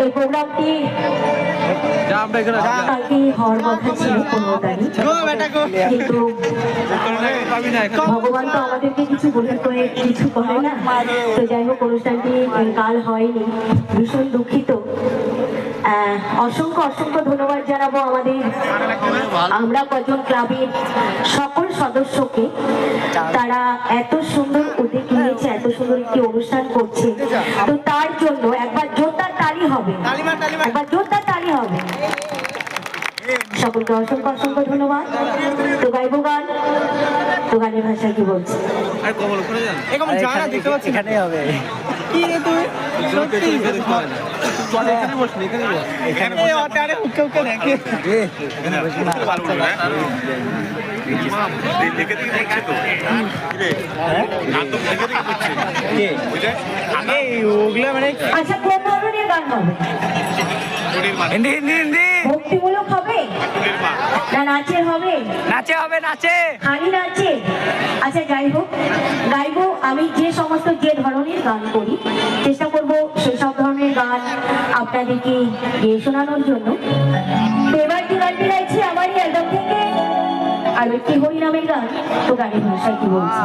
এই প্রোগ্রামটি কালকে হওয়ার কথা ছিল 15 তারিখ, কিন্তু ভগবান তো আমাদেরকে কিছু বলে করে কিছু করে না। তো যাই হোক, অনুষ্ঠানটি কাল হয়নি, ভীষণ দুঃখিত। অসংখ্য অসংখ্য ধন্যবাদ জানাবো আমাদের আমরা কজন ক্লাবের সকল সদস্যকে। তারা এত সুন্দর উদ্যোগ নিয়েছে, এত সুন্দর একটি অনুষ্ঠান করছে, তো তার জন্য একবার জোরদার তালি হবে, একবার জোরদার তালি হবে। সকলকে অসংখ্য অসংখ্য ধন্যবাদ। তো গাইবো গান, তো গানের ভাষায় কি বলছি? এখানেই হবে। কি রে তুই? সত্যি এখানে বসলি, এখানে বস। এখানে বসে আরে ওকে ওকে দেখে এখানে বসে না ভালো না। দেখে দেখে দেখছে তো কি রে? গান তো দেখে দেখে করছে কে বুঝে আগে ওগুলা মানে। আচ্ছা, কোন ধরনের গান হবে? হিন্দি হিন্দি হিন্দি ভক্তিমূলক হবে না নাচের হবে? নাচে হবে, নাচে খালি নাচে। আচ্ছা, যাই হোক, গাইবো আমি যে সমস্ত যে ধরনের গান করি, চেষ্টা করব সেসব ধরনের গান আপনাদেরকে গেয়ে শোনানোর জন্য। তো এবার যে গানটি গাইছি আমারই অ্যালবাম থেকে, আর একটি হরিনামের গান। তো গানের ভাষায় কি বলছি?